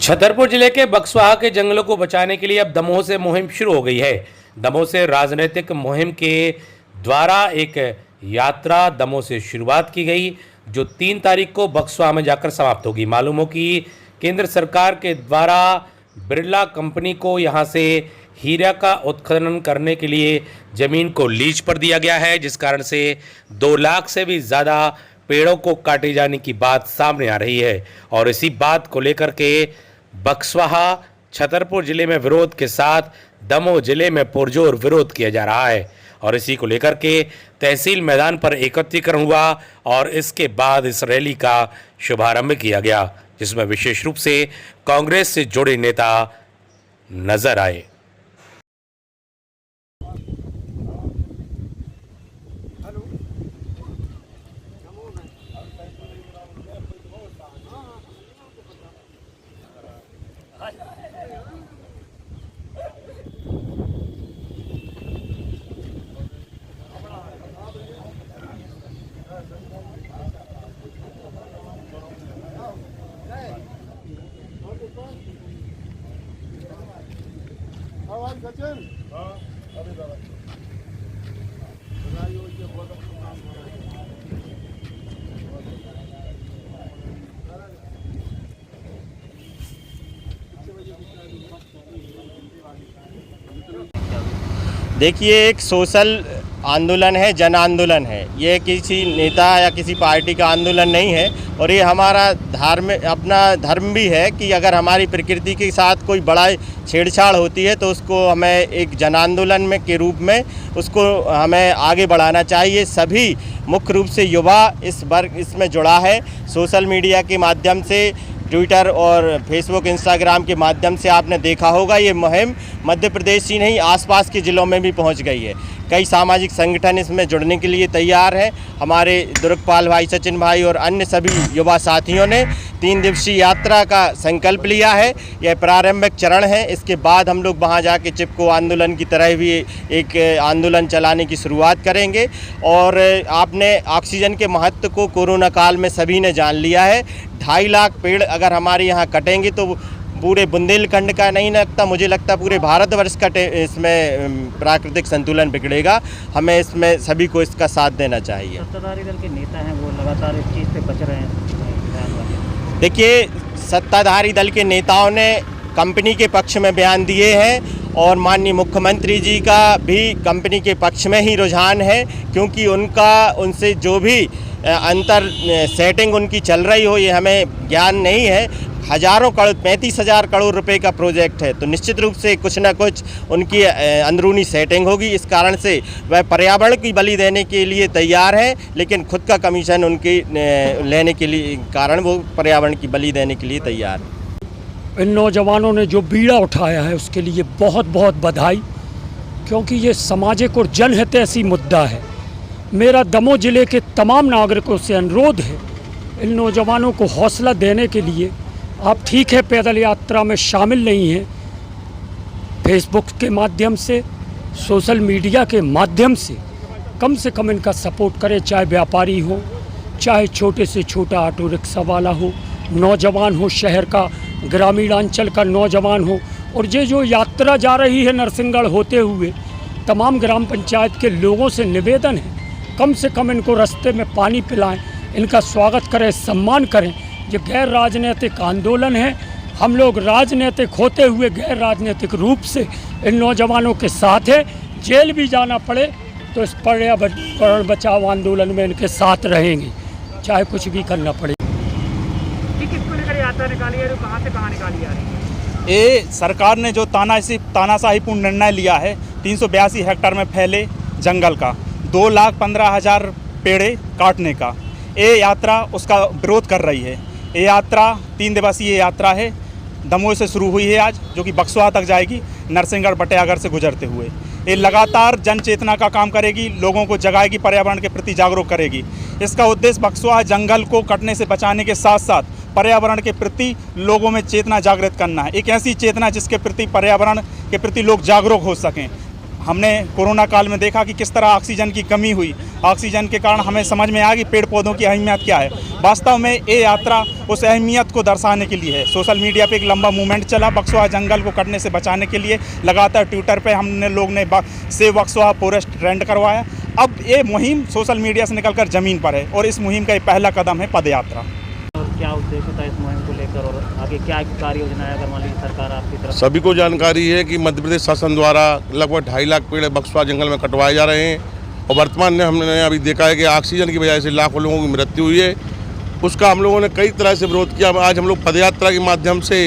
छतरपुर जिले के बक्सवाहा के जंगलों को बचाने के लिए अब दमोह से मुहिम शुरू हो गई है। दमोह से राजनीतिक मुहिम के द्वारा एक यात्रा दमोह से शुरुआत की गई, जो 3 तारीख को बक्सवाहा में जाकर समाप्त होगी। मालूम हो कि केंद्र सरकार के द्वारा बिरला कंपनी को यहां से हीरा का उत्खनन करने के लिए जमीन को लीज पर दिया गया है, जिस कारण से 2 लाख से भी ज़्यादा पेड़ों को काटे जाने की बात सामने आ रही है। और इसी बात को लेकर के बक्सवाहा छतरपुर जिले में विरोध के साथ दमोह जिले में पुरजोर विरोध किया जा रहा है। और इसी को लेकर के तहसील मैदान पर एकत्रीकरण हुआ और इसके बाद इस रैली का शुभारंभ किया गया, जिसमें विशेष रूप से कांग्रेस से जुड़े नेता नजर आए। देखिए, एक सोशल आंदोलन है, जन आंदोलन है। ये किसी नेता या किसी पार्टी का आंदोलन नहीं है। और ये हमारा अपना धर्म भी है कि अगर हमारी प्रकृति के साथ कोई बड़ा छेड़छाड़ होती है तो उसको हमें एक जन आंदोलन में के रूप में उसको हमें आगे बढ़ाना चाहिए। सभी मुख्य रूप से युवा इसमें जुड़ा है। सोशल मीडिया के माध्यम से, ट्विटर और फेसबुक, इंस्टाग्राम के माध्यम से आपने देखा होगा, ये मुहिम मध्य प्रदेश ही नहीं आसपास के ज़िलों में भी पहुंच गई है। कई सामाजिक संगठन इसमें जुड़ने के लिए तैयार हैं। हमारे दुर्गपाल भाई, सचिन भाई और अन्य सभी युवा साथियों ने 3 दिवसीय यात्रा का संकल्प लिया है। यह प्रारंभिक चरण है। इसके बाद हम लोग वहां जाके चिपको आंदोलन की तरह भी एक आंदोलन चलाने की शुरुआत करेंगे। और आपने ऑक्सीजन के महत्व को कोरोना काल में सभी ने जान लिया है। 2.5 लाख पेड़ अगर हमारे यहाँ कटेंगे तो पूरे बुंदेलखंड का नहीं लगता, मुझे लगता पूरे भारतवर्ष का इसमें प्राकृतिक संतुलन बिगड़ेगा। हमें इसमें सभी को इसका साथ देना चाहिए। सत्ताधारी दल के नेता हैं, वो लगातार इस चीज़ पे बच रहे हैं। देखिए, सत्ताधारी दल के नेताओं ने कंपनी के पक्ष में बयान दिए हैं और माननीय मुख्यमंत्री जी का भी कंपनी के पक्ष में ही रुझान है, क्योंकि उनसे जो भी अंतर सेटिंग उनकी चल रही हो ये हमें ज्ञान नहीं है। 35,000 करोड़ रुपए का प्रोजेक्ट है, तो निश्चित रूप से कुछ ना कुछ उनकी अंदरूनी सेटिंग होगी। इस कारण से वह पर्यावरण की बलि देने के लिए तैयार है, लेकिन खुद का कमीशन उनकी लेने के लिए कारण वो पर्यावरण की बलि देने के लिए तैयार है। इन नौजवानों ने जो बीड़ा उठाया है उसके लिए बहुत बहुत बधाई, क्योंकि ये सामाजिक और जनहितैषी मुद्दा है। मेरा दमोह जिले के तमाम नागरिकों से अनुरोध है, इन नौजवानों को हौसला देने के लिए आप ठीक है पैदल यात्रा में शामिल नहीं हैं, फेसबुक के माध्यम से, सोशल मीडिया के माध्यम से कम इनका सपोर्ट करें। चाहे व्यापारी हो, चाहे छोटे से छोटा ऑटो रिक्शा वाला हो, नौजवान हो, शहर का ग्रामीणांचल का नौजवान हो। और ये जो यात्रा जा रही है नरसिंहगढ़ होते हुए, तमाम ग्राम पंचायत के लोगों से निवेदन है कम से कम इनको रास्ते में पानी पिलाएं, इनका स्वागत करें, सम्मान करें। ये गैर राजनीतिक आंदोलन है। हम लोग राजनीतिक होते हुए गैर राजनीतिक रूप से इन नौजवानों के साथ है। जेल भी जाना पड़े तो इस पर्यावरण बचाओ आंदोलन में इनके साथ रहेंगे, चाहे कुछ भी करना पड़े। किसको लेकर यात्रा निकाली है, कहाँ से कहाँ निकाली जा रही है? ये सरकार ने जो तानाशाहीपूर्ण निर्णय लिया है 382 हेक्टेयर में फैले जंगल का 2,15,000 पेड़े काटने का, ये यात्रा उसका विरोध कर रही है। ये यात्रा 3 दिवसीय यात्रा है। दमोह से शुरू हुई है आज, जो कि बक्सवाहा तक जाएगी, नरसिंहगढ़ बटियागढ़ से गुजरते हुए। ये लगातार जन चेतना का काम करेगी, लोगों को जगाएगी, पर्यावरण के प्रति जागरूक करेगी। इसका उद्देश्य बक्सवाहा जंगल को कटने से बचाने के साथ साथ पर्यावरण के प्रति लोगों में चेतना जागृत करना है। एक ऐसी चेतना जिसके प्रति पर्यावरण के प्रति लोग जागरूक हो सकें। हमने कोरोना काल में देखा कि किस तरह ऑक्सीजन की कमी हुई। ऑक्सीजन के कारण हमें समझ में आया कि पेड़ पौधों की अहमियत क्या है। वास्तव में ये यात्रा उस अहमियत को दर्शाने के लिए है। सोशल मीडिया पे एक लंबा मूवमेंट चला बक्सवा जंगल को कटने से बचाने के लिए। लगातार ट्विटर पे हमने लोग ने से बक्सवा फॉरेस्ट रेंट करवाया। अब ये मुहिम सोशल मीडिया से निकलकर ज़मीन पर है और इस मुहिम का ये पहला कदम है पद यात्रा। और क्या उद्देश्य था इस मुहिम को लेकर और आगे क्या कार्य योजना है अगर मान लीजिए सरकार आपकी तरफ? सभी को जानकारी है कि मध्य प्रदेश शासन द्वारा लगभग 2.5 लाख पेड़ बक्सवा जंगल में कटवाए जा रहे हैं और वर्तमान में हमने अभी देखा है कि ऑक्सीजन की वजह से लाखों लोगों की मृत्यु हुई है। उसका हम लोगों ने कई तरह से विरोध किया। आज हम लोग पदयात्रा के माध्यम से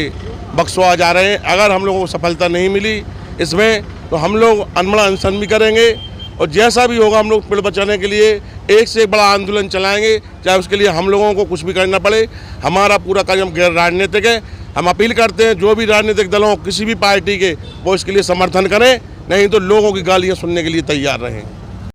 बक्सवा जा रहे हैं। अगर हम लोगों को सफलता नहीं मिली इसमें तो हम लोग अनमना अनशन भी करेंगे और जैसा भी होगा हम लोग पेड़ बचाने के लिए एक से एक बड़ा आंदोलन चलाएंगे, चाहे उसके लिए हम लोगों को कुछ भी करना पड़े। हमारा पूरा कार्यक्रम गैर राजनीतिक है। हम अपील करते हैं जो भी राजनीतिक दलों किसी भी पार्टी के वो इसके लिए समर्थन करें, नहीं तो लोगों की गालियां सुनने के लिए तैयार रहें।